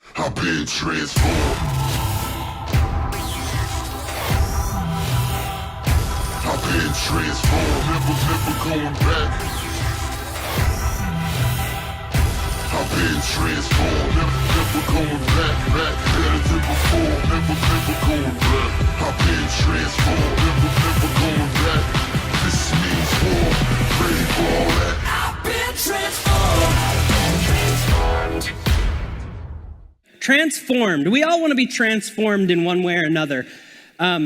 I've been transformed. I've been transformed. Never going back. I've been transformed. Never going back. Better than before. Never going back. I've been transformed. Never going back. This means war. Ready for all that. I've been transformed. Transformed. We all want to be transformed in one way or another. How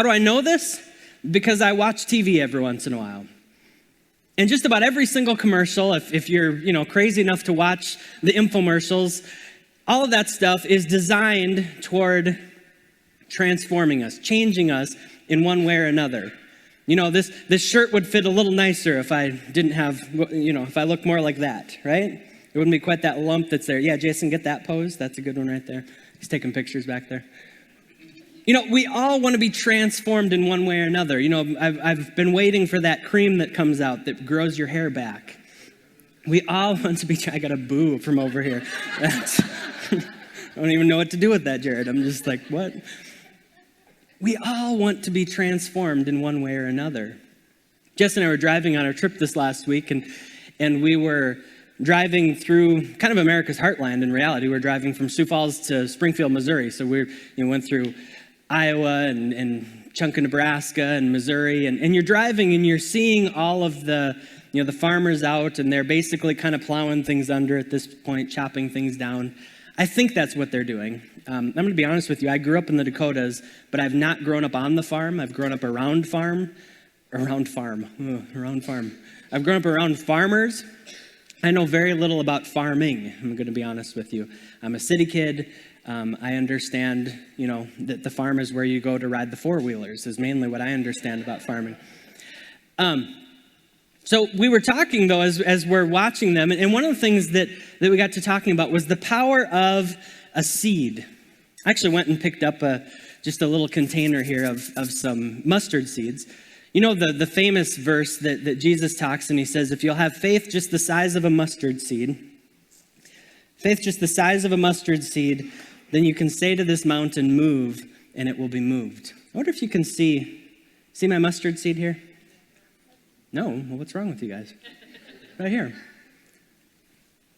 do I know this? Because I watch TV every once in a while. And just about every single commercial, if you're crazy enough to watch the infomercials, all of that stuff is designed toward transforming us, changing us in one way or another. This shirt would fit a little nicer if I didn't have, if I looked more like that, right? It wouldn't be quite that lump that's there. Yeah, Jason, get that pose. That's a good one right there. He's taking pictures back there. We all want to be transformed in one way or another. I've been waiting for that cream that comes out that grows your hair back. We all want to be, I got a boo from over here. I don't even know what to do with that, Jared. I'm just like, what? We all want to be transformed in one way or another. Jess and I were driving on our trip this last week, and we were driving through kind of America's heartland. In reality, we're driving from Sioux Falls to Springfield, Missouri. So we went through Iowa and chunk of Nebraska and Missouri, and you're driving and you're seeing all of the farmers out, and they're basically kind of plowing things under at this point, chopping things down. I think that's what they're doing. I'm going to be honest with you. I grew up in the Dakotas, but I've not grown up on the farm. I've grown up around farm. I've grown up around farmers. I know very little about farming, I'm going to be honest with you. I'm a city kid. I understand, that the farm is where you go to ride the four-wheelers is mainly what I understand about farming. So we were talking, though, as we're watching them, and one of the things that we got to talking about was the power of a seed. I actually went and picked up just a little container here of some mustard seeds. The famous verse that Jesus talks, and he says, if you'll have faith just the size of a mustard seed, then you can say to this mountain, move, and it will be moved. I wonder if you can see my mustard seed here? No? Well, what's wrong with you guys? Right here.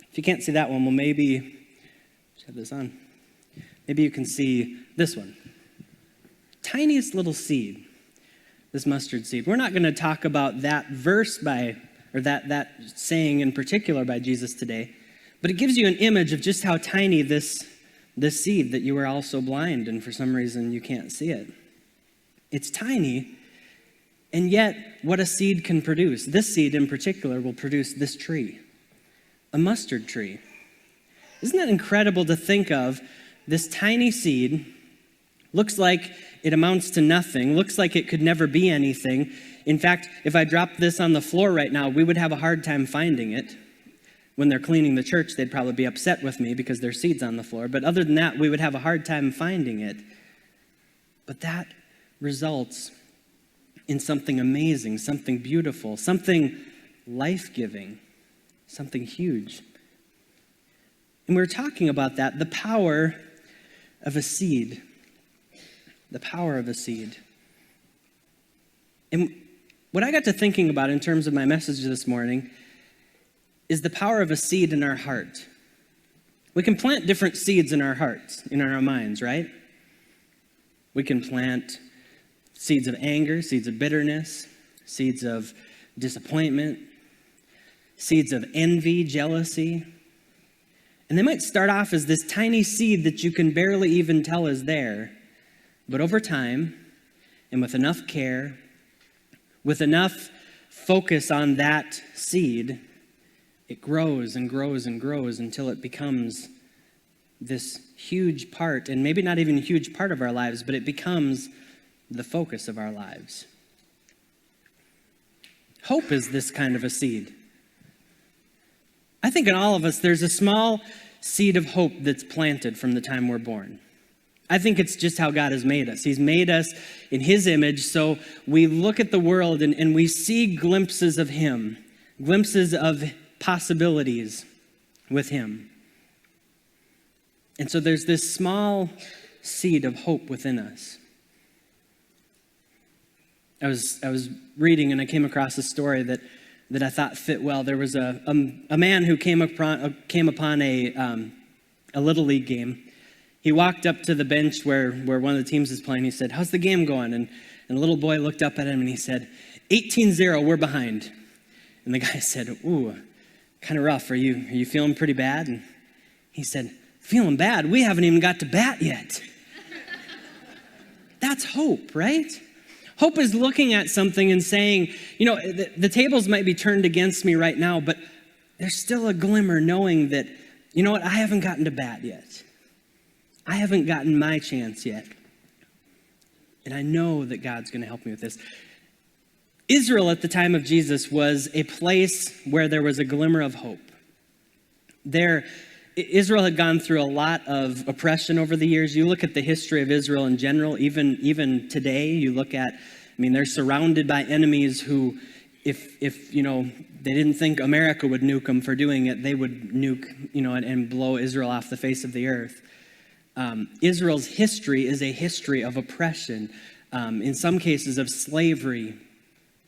If you can't see that one, well, maybe, just have this on. Maybe you can see this one. Tiniest little seed. This mustard seed. We're not going to talk about that verse that saying in particular by Jesus today, but it gives you an image of just how tiny this seed that you are all so blind and for some reason you can't see it. It's tiny, and yet what a seed can produce. This seed in particular will produce this tree, a mustard tree. Isn't that incredible to think of? This tiny seed looks like it amounts to nothing, looks like it could never be anything. In fact, if I dropped this on the floor right now, we would have a hard time finding it. When they're cleaning the church, they'd probably be upset with me because there's seeds on the floor. But other than that, we would have a hard time finding it. But that results in something amazing, something beautiful, something life-giving, something huge. And we were talking about that, the power of a seed. The power of a seed. And what I got to thinking about in terms of my message this morning is the power of a seed in our heart. We can plant different seeds in our hearts, in our minds, right? We can plant seeds of anger, seeds of bitterness, seeds of disappointment, seeds of envy, jealousy. And they might start off as this tiny seed that you can barely even tell is there. But over time, and with enough care, with enough focus on that seed, it grows and grows and grows until it becomes this huge part, and maybe not even a huge part of our lives, but it becomes the focus of our lives. Hope is this kind of a seed. I think in all of us, there's a small seed of hope that's planted from the time we're born. I think it's just how God has made us. He's made us in his image, so we look at the world and we see glimpses of him, glimpses of possibilities with him. And so there's this small seed of hope within us. I was reading and I came across a story that I thought fit well. There was a man who came upon a Little League game. He walked up to the bench where one of the teams is playing. He said, "How's the game going?" And a little boy looked up at him and he said, 18-0, we're behind. And the guy said, "Ooh, kind of rough. Are you feeling pretty bad?" And he said, "Feeling bad? We haven't even got to bat yet." That's hope, right? Hope is looking at something and saying, the tables might be turned against me right now, but there's still a glimmer knowing that, you know what, I haven't gotten to bat yet. I haven't gotten my chance yet. And I know that God's going to help me with this. Israel at the time of Jesus was a place where there was a glimmer of hope. Israel had gone through a lot of oppression over the years. You look at the history of Israel in general, even today, you look at, they're surrounded by enemies who, if they didn't think America would nuke them for doing it, they would nuke, and blow Israel off the face of the earth. Israel's history is a history of oppression, in some cases of slavery,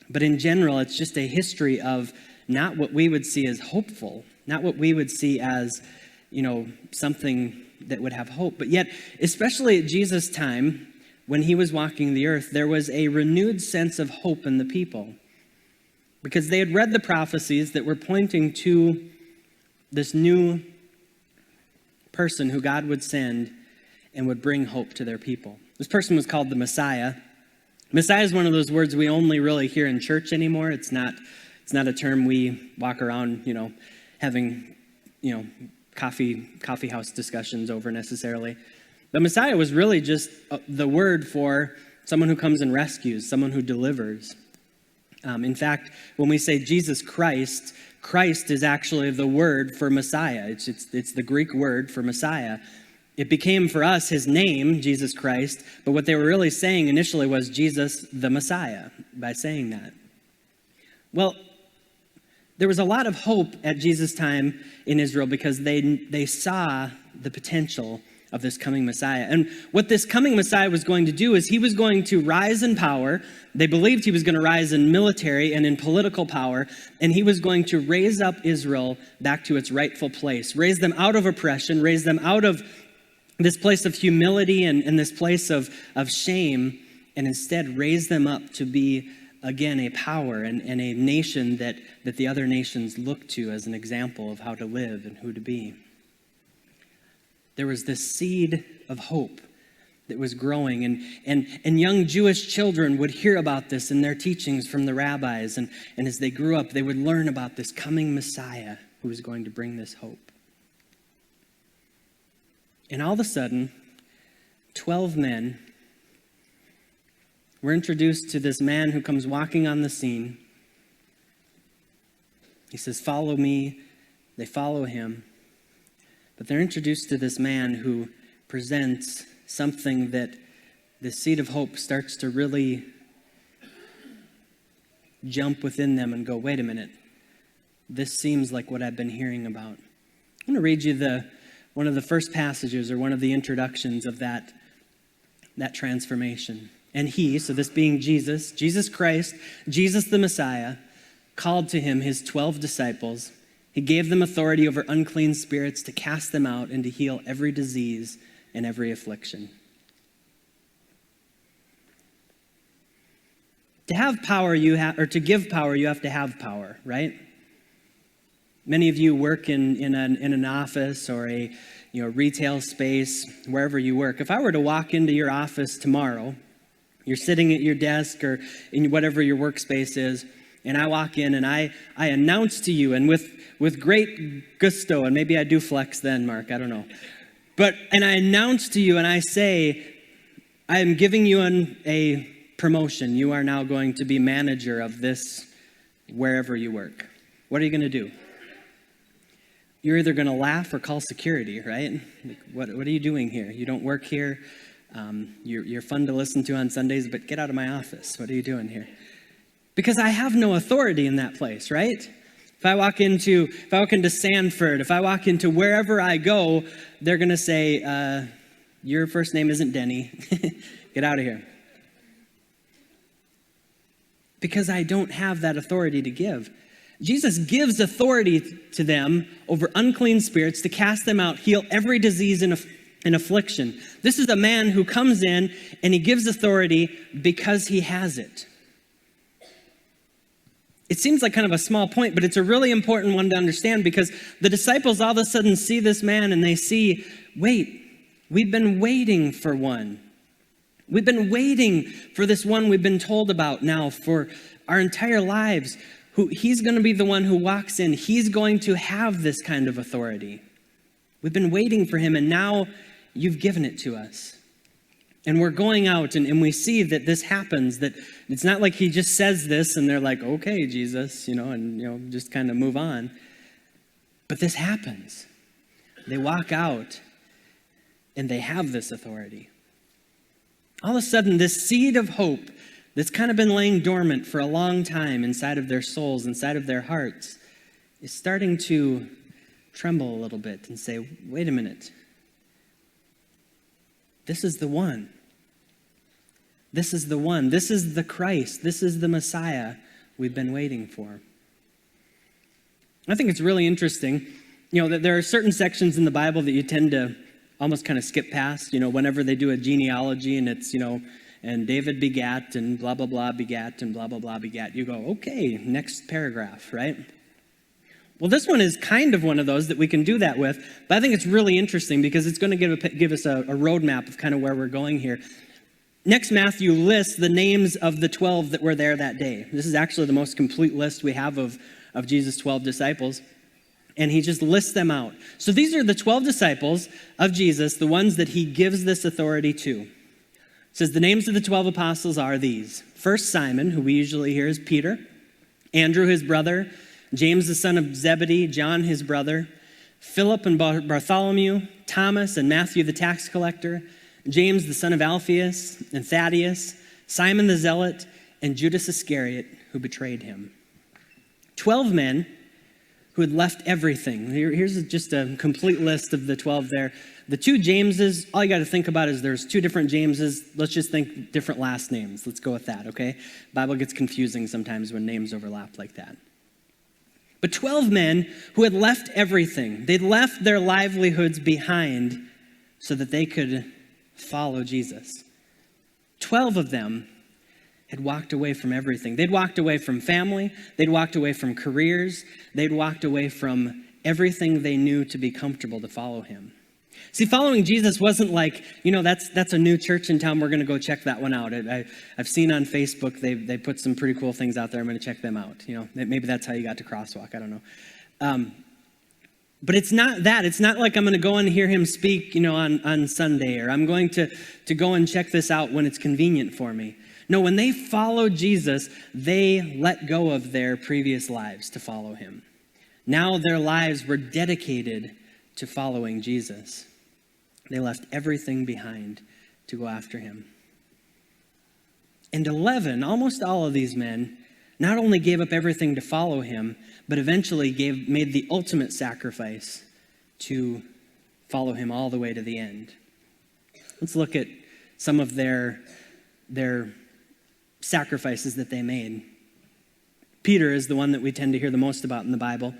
but in general, it's just a history of not what we would see as hopeful, not what we would see as something that would have hope. But yet, especially at Jesus' time, when he was walking the earth, there was a renewed sense of hope in the people. Because they had read the prophecies that were pointing to this new person who God would send and would bring hope to their people. This person was called the Messiah. Messiah is one of those words we only really hear in church anymore. It's not a term we walk around, having, coffee house discussions over necessarily. The Messiah was really just the word for someone who comes and rescues, someone who delivers. In fact, when we say Jesus Christ, Christ is actually the word for Messiah. It's the Greek word for Messiah. It became for us his name, Jesus Christ, but what they were really saying initially was Jesus the Messiah by saying that. Well, there was a lot of hope at Jesus' time in Israel because they saw the potential of this coming Messiah. And what this coming Messiah was going to do is he was going to rise in power. They believed he was going to rise in military and in political power, and he was going to raise up Israel back to its rightful place, raise them out of oppression, raise them out of this place of humility and this place of shame, and instead raise them up to be, again, a power and a nation that the other nations look to as an example of how to live and who to be. There was this seed of hope that was growing, and young Jewish children would hear about this in their teachings from the rabbis, and as they grew up, they would learn about this coming Messiah who was going to bring this hope. And all of a sudden, 12 men were introduced to this man who comes walking on the scene. He says, "Follow me." They follow him. But they're introduced to this man who presents something that the seed of hope starts to really jump within them and go, "Wait a minute. This seems like what I've been hearing about." I'm going to read you one of the first passages or one of the introductions of that transformation. "And he," so this being Jesus Christ, Jesus the Messiah, called to him his 12 disciples. He gave them authority over unclean spirits to cast them out and to heal every disease and every affliction. To have power, to give power, you have to have power, right? Many of you work in an office or a retail space, wherever you work. If I were to walk into your office tomorrow, you're sitting at your desk or in whatever your workspace is, and I walk in and I announce to you, and with great gusto, and maybe I do flex then, Mark, I don't know. And I announce to you and I say, I am giving you a promotion. You are now going to be manager of this wherever you work. What are you going to do? You're either going to laugh or call security, right? What are you doing here? You don't work here. You're fun to listen to on Sundays, but get out of my office. What are you doing here? Because I have no authority in that place, right? If I walk into Sanford, if I walk into wherever I go, they're going to say, your first name isn't Denny. Get out of here. Because I don't have that authority to give. Jesus gives authority to them over unclean spirits to cast them out, heal every disease and affliction. This is a man who comes in and he gives authority because he has it. It seems like kind of a small point, but it's a really important one to understand because the disciples all of a sudden see this man and they see, wait, we've been waiting for one. We've been waiting for this one we've been told about now for our entire lives. He's going to be the one who walks in. He's going to have this kind of authority. We've been waiting for him, and now you've given it to us. And we're going out, and we see that this happens, that it's not like he just says this, and they're like, okay, Jesus, and just kind of move on. But this happens. They walk out, and they have this authority. All of a sudden, this seed of hope that's kind of been laying dormant for a long time inside of their souls, inside of their hearts, is starting to tremble a little bit and say, wait a minute. This is the one. This is the one. This is the Christ. This is the Messiah we've been waiting for. I think it's really interesting, that there are certain sections in the Bible that you tend to almost kind of skip past, whenever they do a genealogy and it's, and David begat and blah, blah, blah begat and blah, blah, blah begat. You go, okay, next paragraph, right? Well, this one is kind of one of those that we can do that with, but I think it's really interesting because it's going to give us a roadmap of kind of where we're going here. Next, Matthew lists the names of the 12 that were there that day. This is actually the most complete list we have of Jesus' 12 disciples. And he just lists them out. So these are the 12 disciples of Jesus, the ones that he gives this authority to. It says the names of the 12 apostles are these. First, Simon, who we usually hear as Peter. Andrew, his brother. James, the son of Zebedee. John, his brother. Philip and Bartholomew. Thomas and Matthew, the tax collector. James, the son of Alphaeus and Thaddeus. Simon the Zealot. And Judas Iscariot, who betrayed him. 12 men who had left everything. Here's just a complete list of the 12 there. The two Jameses, all you got to think about is there's two different Jameses. Let's just think different last names. Let's go with that, okay? Bible gets confusing sometimes when names overlap like that. But 12 men who had left everything. They'd left their livelihoods behind so that they could follow Jesus. 12 of them had walked away from everything. They'd walked away from family. They'd walked away from careers. They'd walked away from everything they knew to be comfortable to follow him. See, following Jesus wasn't like, that's a new church in town. We're going to go check that one out. I've seen on Facebook, they put some pretty cool things out there. I'm going to check them out. Maybe that's how you got to Crosswalk. I don't know. But it's not that. It's not like I'm going to go and hear him speak, on Sunday, or I'm going to go and check this out when it's convenient for me. No, when they followed Jesus, they let go of their previous lives to follow him. Now their lives were dedicated to following Jesus. They left everything behind to go after him. And 11, almost all of these men, not only gave up everything to follow him, but eventually made the ultimate sacrifice to follow him all the way to the end. Let's look at some of their sacrifices that they made. Peter is the one that we tend to hear the most about in the Bible.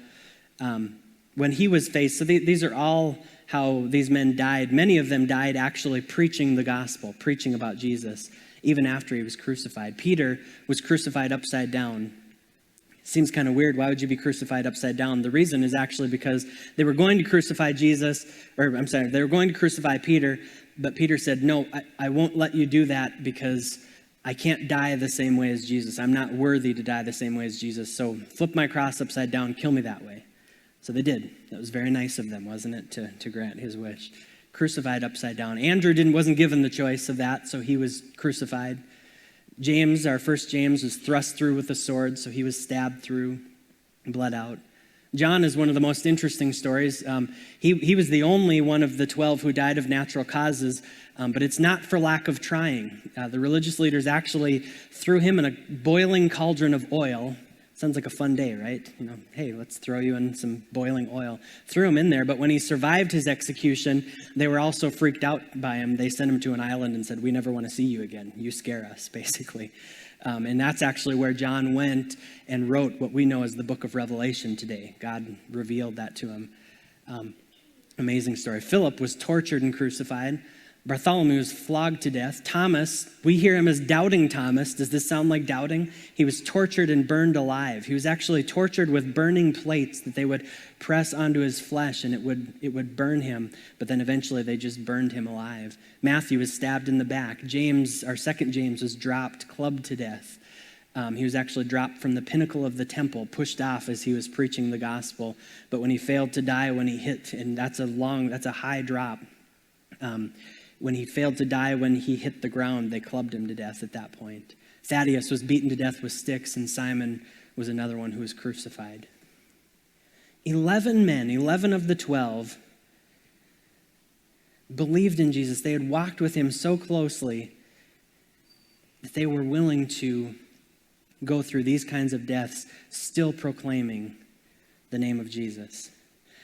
When he was faced, so these are all how these men died. Many of them died actually preaching the gospel, preaching about Jesus, even after he was crucified. Peter was crucified upside down. Seems kind of weird. Why would you be crucified upside down? The reason is actually because they were going to crucify they were going to crucify Peter, but Peter said, no, I won't let you do that because I can't die the same way as Jesus. I'm not worthy to die the same way as Jesus. So flip my cross upside down, kill me that way. So they did. That was very nice of them, wasn't it, to grant his wish. Crucified upside down. Andrew wasn't given the choice of that, so he was crucified. James, our first James, was thrust through with a sword, so he was stabbed through and bled out. John is one of the most interesting stories. He was the only one of the 12 who died of natural causes, but it's not for lack of trying. The religious leaders actually threw him in a boiling cauldron of oil. Sounds like a fun day, right? Hey, let's throw you in some boiling oil. Threw him in there, but when he survived his execution, they were also freaked out by him. They sent him to an island and said, we never want to see you again. You scare us, basically. And that's actually where John went and wrote what we know as the book of Revelation today. God revealed that to him. Amazing story. Philip was tortured and crucified. Bartholomew was flogged to death. Thomas, we hear him as Doubting Thomas. Does this sound like doubting? He was tortured and burned alive. He was actually tortured with burning plates that they would press onto his flesh, and it would burn him. But then eventually they just burned him alive. Matthew was stabbed in the back. James, our second James, was dropped, clubbed to death. He was actually dropped from the pinnacle of the temple, pushed off as he was preaching the gospel. But when he failed to die, when he hit, and that's a high drop. When he failed to die, when he hit the ground, they clubbed him to death at that point. Thaddeus was beaten to death with sticks, and Simon was another one who was crucified. 11 men, 11 of the 12, believed in Jesus. They had walked with him so closely that they were willing to go through these kinds of deaths, still proclaiming the name of Jesus,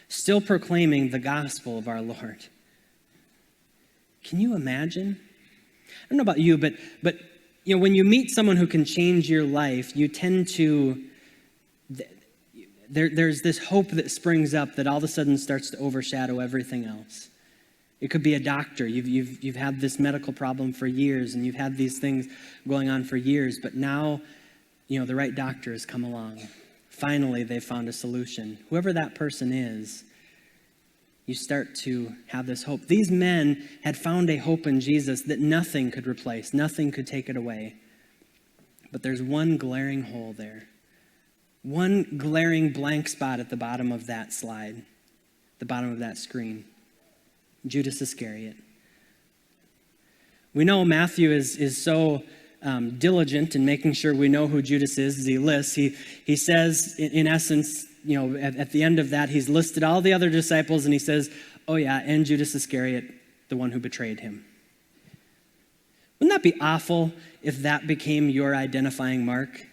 still proclaiming the gospel of our Lord. Can you imagine? I don't know about you, but when you meet someone who can change your life, you tend to, there's this hope that springs up that all of a sudden starts to overshadow everything else. It could be a doctor. You've had this medical problem for years, and you've had these things going on for years, but now, the right doctor has come along. Finally, they've found a solution. Whoever that person is, you start to have this hope. These men had found a hope in Jesus that nothing could replace, nothing could take it away. But there's one glaring hole there, one glaring blank spot at the bottom of that slide, the bottom of that screen. Judas Iscariot. We know Matthew is so diligent in making sure we know who Judas is as he lists. He says, in essence, at the end of that, he's listed all the other disciples, and he says, oh yeah, and Judas Iscariot, the one who betrayed him. Wouldn't that be awful if that became your identifying mark?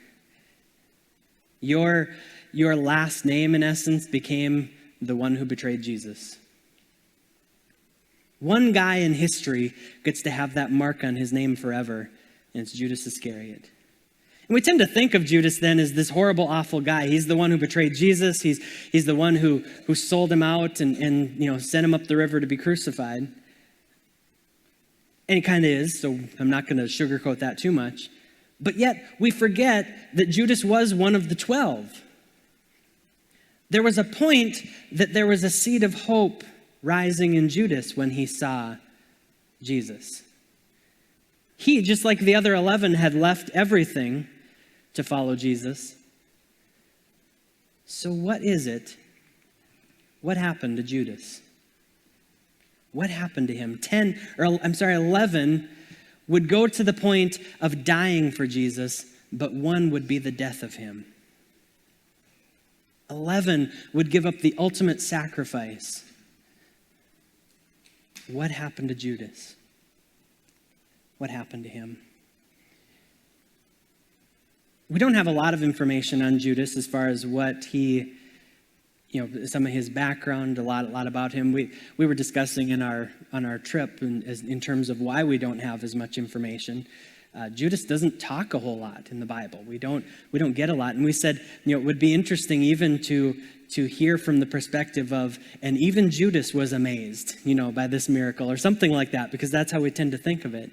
Your last name, in essence, became the one who betrayed Jesus. One guy in history gets to have that mark on his name forever, and it's Judas Iscariot. And we tend to think of Judas then as this horrible, awful guy. He's the one who betrayed Jesus. He's the one who sold him out and sent him up the river to be crucified. And he kind of is, so I'm not going to sugarcoat that too much. But yet, we forget that Judas was one of the 12. There was a point that there was a seed of hope rising in Judas when he saw Jesus. He, just like the other 11, had left everything to follow Jesus. So what is it? What happened to Judas? What happened to him? 11 would go to the point of dying for Jesus, but one would be the death of him. 11 would give up the ultimate sacrifice. What happened to Judas? What happened to him? We don't have a lot of information on Judas as far as what he, some of his background, a lot about him. We were discussing on our trip in terms of why we don't have as much information. Judas doesn't talk a whole lot in the Bible. We don't get a lot. And we said, it would be interesting even to hear from the perspective of, and even Judas was amazed, by this miracle or something like that, because that's how we tend to think of it.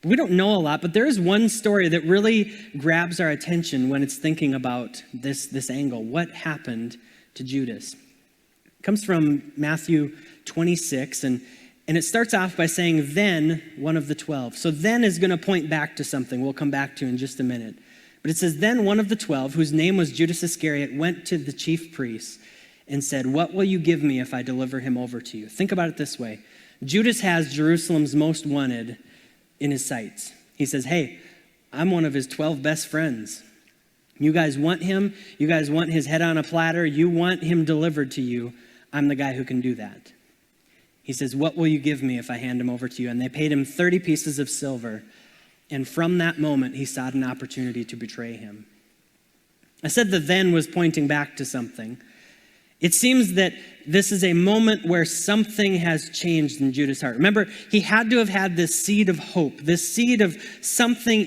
We don't know a lot, but there is one story that really grabs our attention when it's thinking about this angle. What happened to Judas? It comes from Matthew 26, and it starts off by saying, then one of the 12. So then is going to point back to something we'll come back to in just a minute. But it says, then one of the 12, whose name was Judas Iscariot, went to the chief priests and said, what will you give me if I deliver him over to you? Think about it this way. Judas has Jerusalem's most wanted in his sights. He says, hey, I'm one of his 12 best friends. You guys want him? You guys want his head on a platter? You want him delivered to you? I'm the guy who can do that. He says, what will you give me if I hand him over to you? And they paid him 30 pieces of silver. And from that moment, he sought an opportunity to betray him. I said the then was pointing back to something. It seems that this is a moment where something has changed in Judas' heart. Remember, he had to have had this seed of hope, this seed of something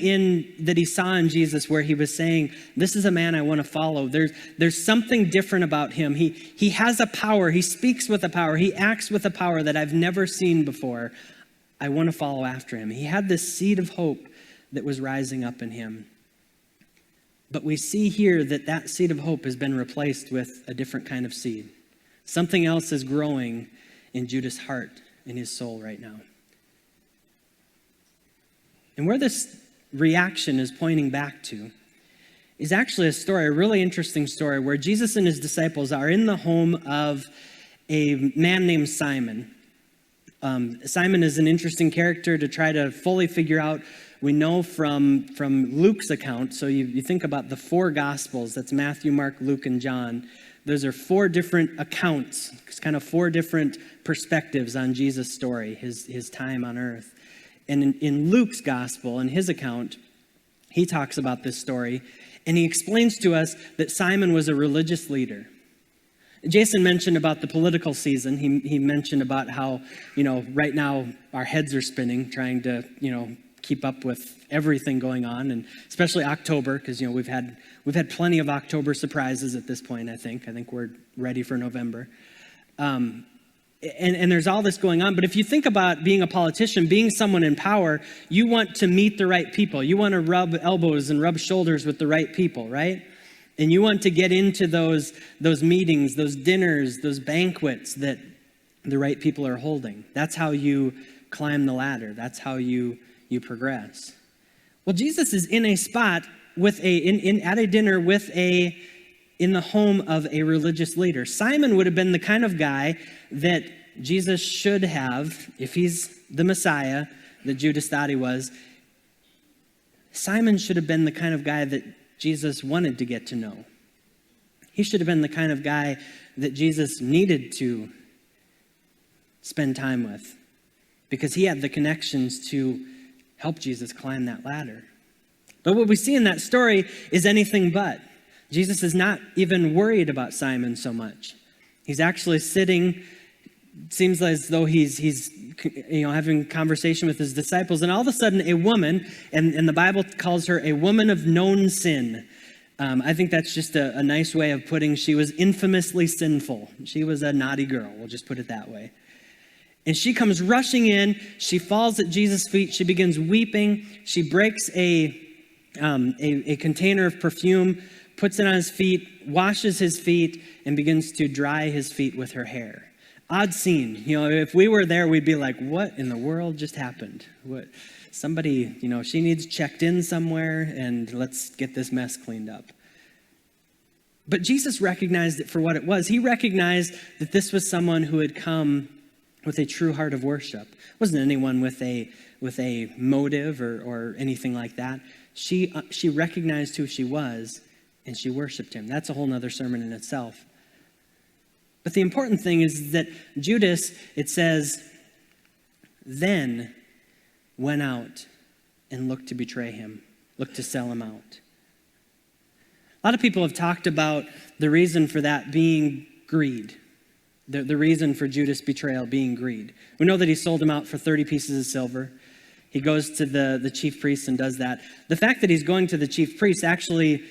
that he saw in Jesus where he was saying, this is a man I want to follow. There's something different about him. He has a power. He speaks with a power. He acts with a power that I've never seen before. I want to follow after him. He had this seed of hope that was rising up in him. But we see here that seed of hope has been replaced with a different kind of seed. Something else is growing in Judas' heart, in his soul right now. And where this reaction is pointing back to is actually a story, a really interesting story, where Jesus and his disciples are in the home of a man named Simon. Simon is an interesting character to try to fully figure out. We know from Luke's account, so you think about the four Gospels, that's Matthew, Mark, Luke, and John. Those are four different accounts. It's kind of four different perspectives on Jesus' story, his time on earth. And in Luke's Gospel, in his account, he talks about this story, and he explains to us that Simon was a religious leader. Jason mentioned about the political season. He mentioned about how, right now our heads are spinning trying to, keep up with everything going on, and especially October, because we've had plenty of October surprises at this point. I think we're ready for November, and there's all this going on. But if you think about being a politician, being someone in power, you want to meet the right people. You want to rub elbows and rub shoulders with the right people, right? And you want to get into those meetings, those dinners, those banquets that the right people are holding. That's how you climb the ladder. That's how you progress. Well, Jesus is in a spot at a dinner in the home of a religious leader. Simon would have been the kind of guy that Jesus should have, if he's the Messiah that Judas thought he was. Simon should have been the kind of guy that Jesus wanted to get to know. He should have been the kind of guy that Jesus needed to spend time with, because he had the connections to help Jesus climb that ladder. But what we see in that story is anything but. Jesus is not even worried about Simon so much. He's actually sitting, seems as though he's having conversation with his disciples, and all of a sudden a woman, and the Bible calls her a woman of known sin. I think that's just a nice way of putting she was infamously sinful. She was a naughty girl, we'll just put it that way. And she comes rushing in, she falls at Jesus' feet, she begins weeping, she breaks a container of perfume, puts it on his feet, washes his feet, and begins to dry his feet with her hair. Odd scene. If we were there, we'd be like, what in the world just happened? Somebody, she needs checked in somewhere, and let's get this mess cleaned up. But Jesus recognized it for what it was. He recognized that this was someone who had come with a true heart of worship. It wasn't anyone with a motive or anything like that. She recognized who she was, and she worshiped him. That's a whole nother sermon in itself. But the important thing is that Judas, it says, then went out and looked to betray him, looked to sell him out. A lot of people have talked about the reason for that being greed. The reason for Judas' betrayal being greed. We know that he sold him out for 30 pieces of silver. He goes to the chief priest and does that. The fact that he's going to the chief priest actually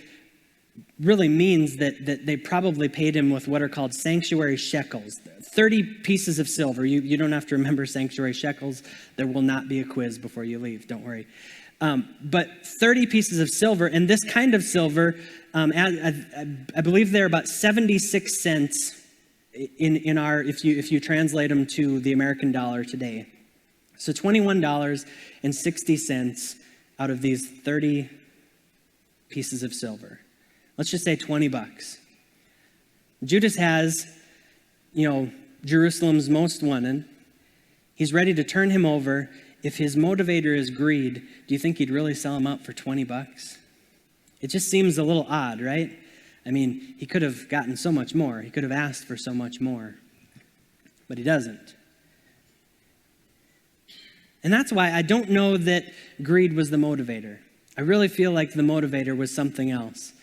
really means that they probably paid him with what are called sanctuary shekels. 30 pieces of silver. You don't have to remember sanctuary shekels. There will not be a quiz before you leave. Don't worry. But 30 pieces of silver, and this kind of silver, I believe they're about 76 cents in our, if you translate them to the American dollar today. So $21.60 out of these 30 pieces of silver. Let's just say $20. Judas has, Jerusalem's most wanted. He's ready to turn him over. If his motivator is greed, do you think he'd really sell him out for $20? It just seems a little odd, right? I mean, he could have gotten so much more. He could have asked for so much more. But he doesn't. And that's why I don't know that greed was the motivator. I really feel like the motivator was something else.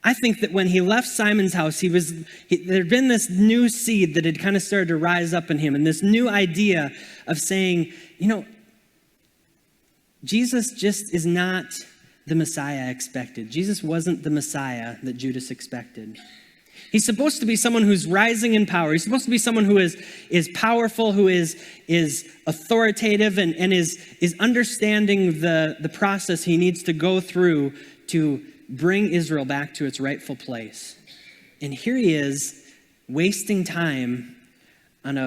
I think that when he left Simon's house, there'd been this new seed that had kind of started to rise up in him, and this new idea of saying, Jesus just is not the Messiah I expected. Jesus wasn't the Messiah that Judas expected. He's supposed to be someone who's rising in power. He's supposed to be someone who is powerful, who is authoritative, and is understanding the process he needs to go through to bring Israel back to its rightful place. And here he is wasting time on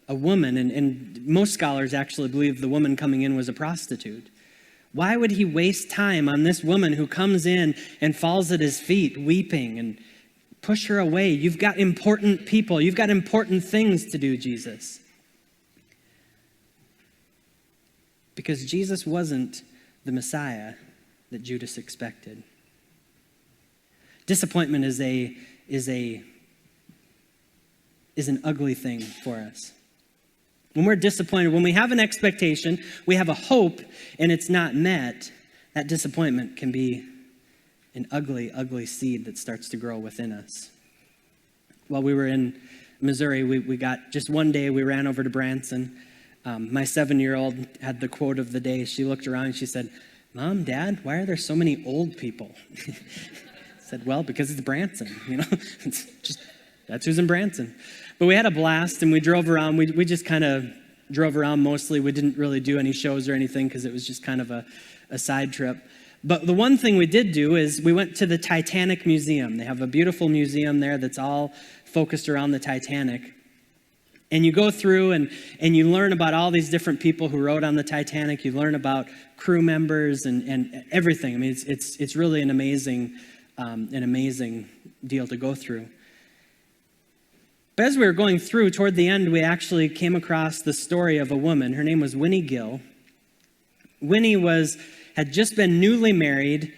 a woman, and most scholars actually believe the woman coming in was a prostitute. Why would he waste time on this woman who comes in and falls at his feet weeping and push her away? You've got important people. You've got important things to do, Jesus. Because Jesus wasn't the Messiah that Judas expected. Disappointment is an ugly thing for us. When we're disappointed, when we have an expectation, we have a hope, and it's not met, that disappointment can be an ugly, ugly seed that starts to grow within us. While we were in Missouri, we got just one day, we ran over to Branson. My 7-year-old had the quote of the day. She looked around and she said, "Mom, Dad, why are there so many old people?" I said, "Well, because it's Branson, It's just, that's who's in Branson." But we had a blast, and we drove around. We just kind of drove around mostly. We didn't really do any shows or anything because it was just kind of a side trip. But the one thing we did do is we went to the Titanic Museum. They have a beautiful museum there that's all focused around the Titanic. And you go through and you learn about all these different people who rode on the Titanic. You learn about crew members and everything. I mean, it's really an amazing deal to go through. But as we were going through, toward the end, we actually came across the story of a woman. Her name was Winnie Gill. Winnie had just been newly married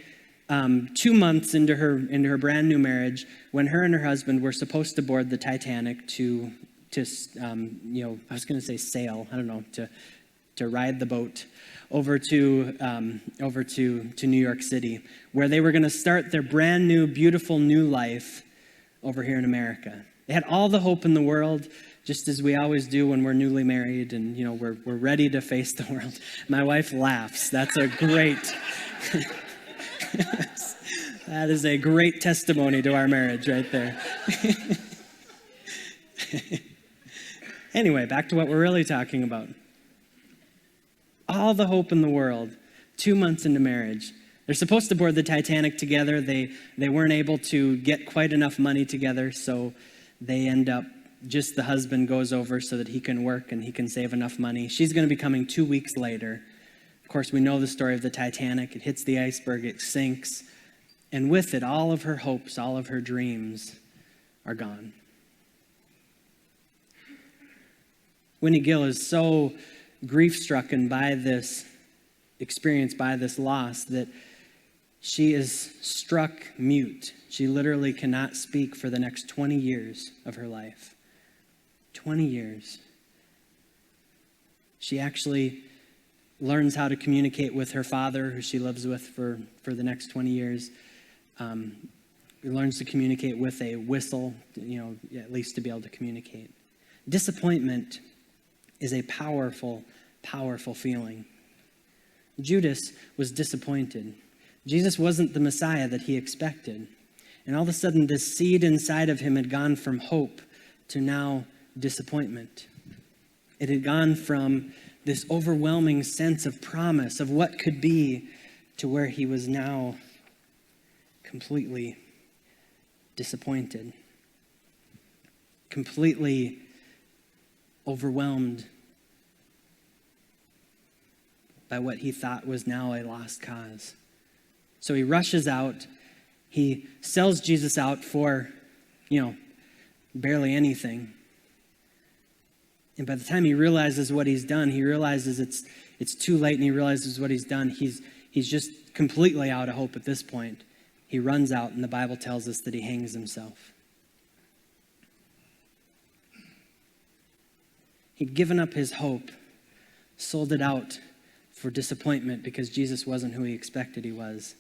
2 months into her brand new marriage when her and her husband were supposed to board the Titanic to I was going to say sail, I don't know, to ride the boat over to New York City, where they were going to start their brand new, beautiful new life over here in America. They had all the hope in the world, just as we always do when we're newly married and, we're ready to face the world. My wife laughs. That's a great, that is a great testimony to our marriage right there. Anyway, back to what we're really talking about. All the hope in the world, 2 months into marriage. They're supposed to board the Titanic together. They weren't able to get quite enough money together, so they end up, just the husband goes over so that he can work and he can save enough money. She's going to be coming 2 weeks later. Of course, we know the story of the Titanic. It hits the iceberg, it sinks, and with it, all of her hopes, all of her dreams are gone. Winnie Gill is so grief-stricken by this experience, by this loss, that she is struck mute. She literally cannot speak for the next 20 years of her life. 20 years. She actually learns how to communicate with her father, who she lives with for the next 20 years. Learns to communicate with a whistle, at least to be able to communicate. Disappointment is a powerful, powerful feeling. Judas was disappointed. Jesus wasn't the Messiah that he expected. And all of a sudden, this seed inside of him had gone from hope to now disappointment. It had gone from this overwhelming sense of promise of what could be to where he was now completely disappointed, completely overwhelmed by what he thought was now a lost cause. So he rushes out. He sells Jesus out for, barely anything. And by the time he realizes what he's done, he realizes it's too late, and he realizes what he's done. He's just completely out of hope at this point. He runs out, and the Bible tells us that he hangs himself. He'd given up his hope, sold it out for disappointment because Jesus wasn't who he expected he was.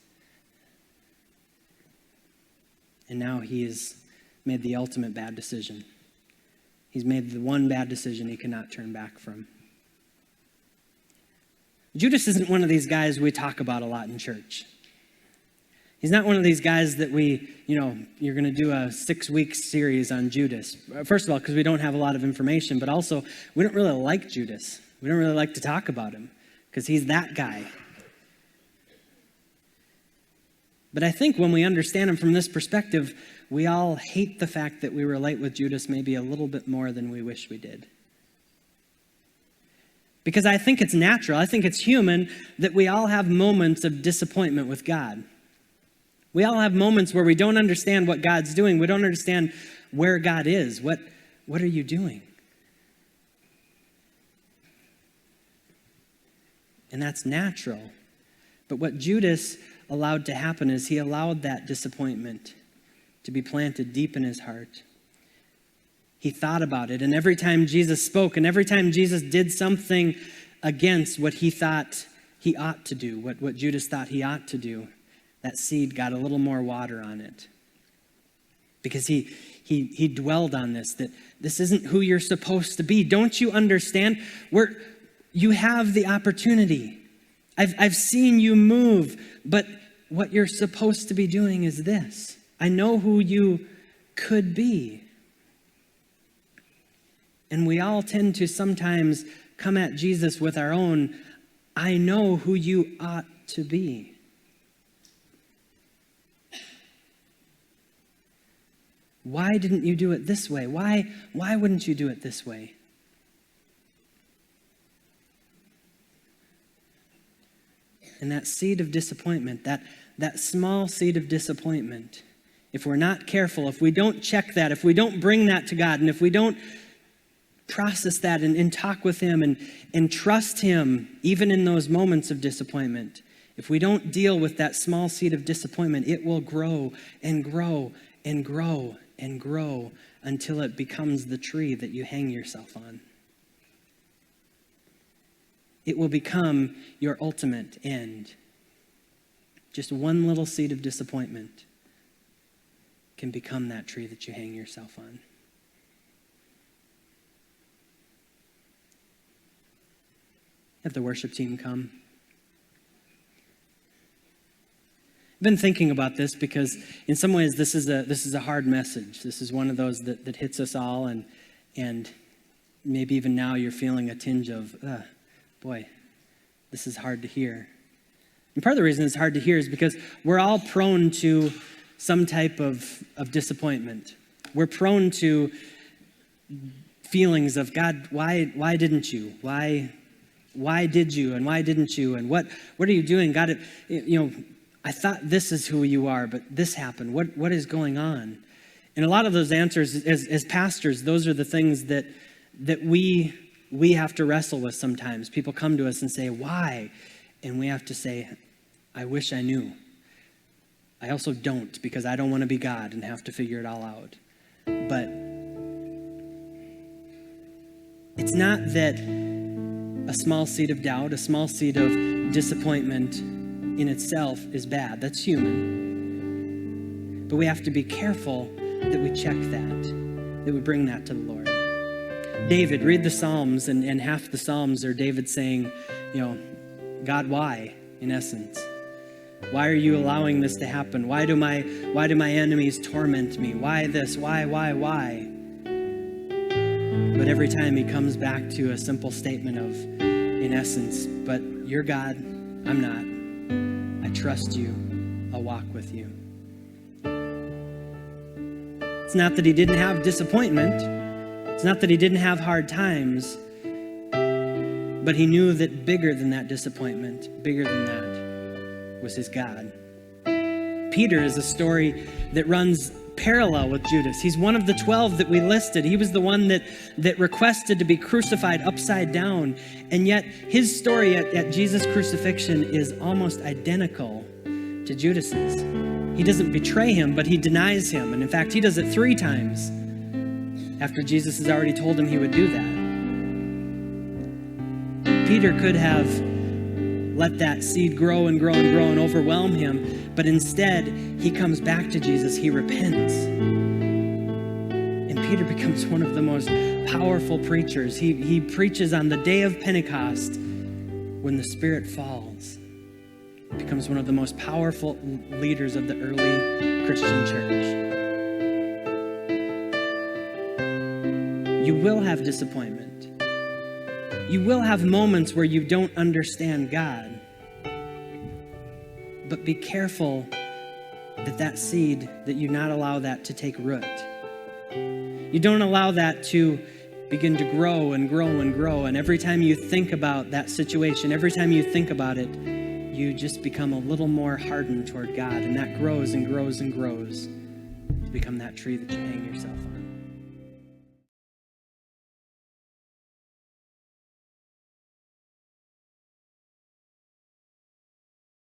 And now he has made the ultimate bad decision. He's made the one bad decision he cannot turn back from. Judas isn't one of these guys we talk about a lot in church. He's not one of these guys that you're going to do a 6-week series on Judas. First of all, because we don't have a lot of information, but also we don't really like Judas. We don't really like to talk about him because he's that guy. But I think when we understand him from this perspective, we all hate the fact that we relate with Judas maybe a little bit more than we wish we did. Because I think it's natural, I think it's human that we all have moments of disappointment with God. We all have moments where we don't understand what God's doing. We don't understand where God is. What are you doing? And that's natural. But what Judas allowed to happen is he allowed that disappointment to be planted deep in his heart. He thought about it, and every time Jesus spoke, and every time Jesus did something against what he thought he ought to do, what Judas thought he ought to do, that seed got a little more water on it. Because he dwelled on this, that this isn't who you're supposed to be. Don't you understand? You have the opportunity. I've seen you move, but what you're supposed to be doing is this. I know who you could be. And we all tend to sometimes come at Jesus with our own, I know who you ought to be. Why didn't you do it this way? Why wouldn't you do it this way? And that seed of disappointment, that small seed of disappointment, if we're not careful, if we don't check that, if we don't bring that to God, and if we don't process that and talk with him and trust him, even in those moments of disappointment, if we don't deal with that small seed of disappointment, it will grow and grow and grow and grow until it becomes the tree that you hang yourself on. It will become your ultimate end. Just one little seed of disappointment can become that tree that you hang yourself on. Have the worship team come. I've been thinking about this because in some ways this is a hard message. This is one of those that hits us all, and maybe even now you're feeling a tinge of, boy, this is hard to hear. And part of the reason it's hard to hear is because we're all prone to some type of disappointment. We're prone to feelings of, God, why didn't you? Why did you, and why didn't you, and what are you doing? God, I thought this is who you are, but this happened. What is going on? And a lot of those answers, as pastors, those are the things that we have to wrestle with sometimes. People come to us and say, why? And we have to say, I wish I knew. I also don't, because I don't want to be God and have to figure it all out. But it's not that a small seed of doubt, a small seed of disappointment in itself is bad. That's human. But we have to be careful that we check that we bring that to the Lord. David, read the Psalms, and half the Psalms are David saying, God, why, in essence? Why are you allowing this to happen? Why do my enemies torment me? Why this? Why? But every time he comes back to a simple statement of, in essence, but you're God, I'm not. I trust you. I'll walk with you. It's not that he didn't have disappointment. It's not that he didn't have hard times. But he knew that bigger than that disappointment, bigger than that, was his God. Peter is a story that runs parallel with Judas. He's one of the 12 that we listed. He was the one that requested to be crucified upside down. And yet his story at Jesus' crucifixion is almost identical to Judas's. He doesn't betray him, but he denies him. And in fact, he does it 3 times after Jesus has already told him he would do that. Peter could have let that seed grow and grow and grow and overwhelm him. But instead, he comes back to Jesus. He repents. And Peter becomes one of the most powerful preachers. He preaches on the day of Pentecost when the Spirit falls. He becomes one of the most powerful leaders of the early Christian church. You will have disappointment. You will have moments where you don't understand God. But be careful that seed, that you not allow that to take root. You don't allow that to begin to grow and grow and grow. And every time you think about that situation, every time you think about it, you just become a little more hardened toward God. And that grows and grows and grows to become that tree that you hang yourself on.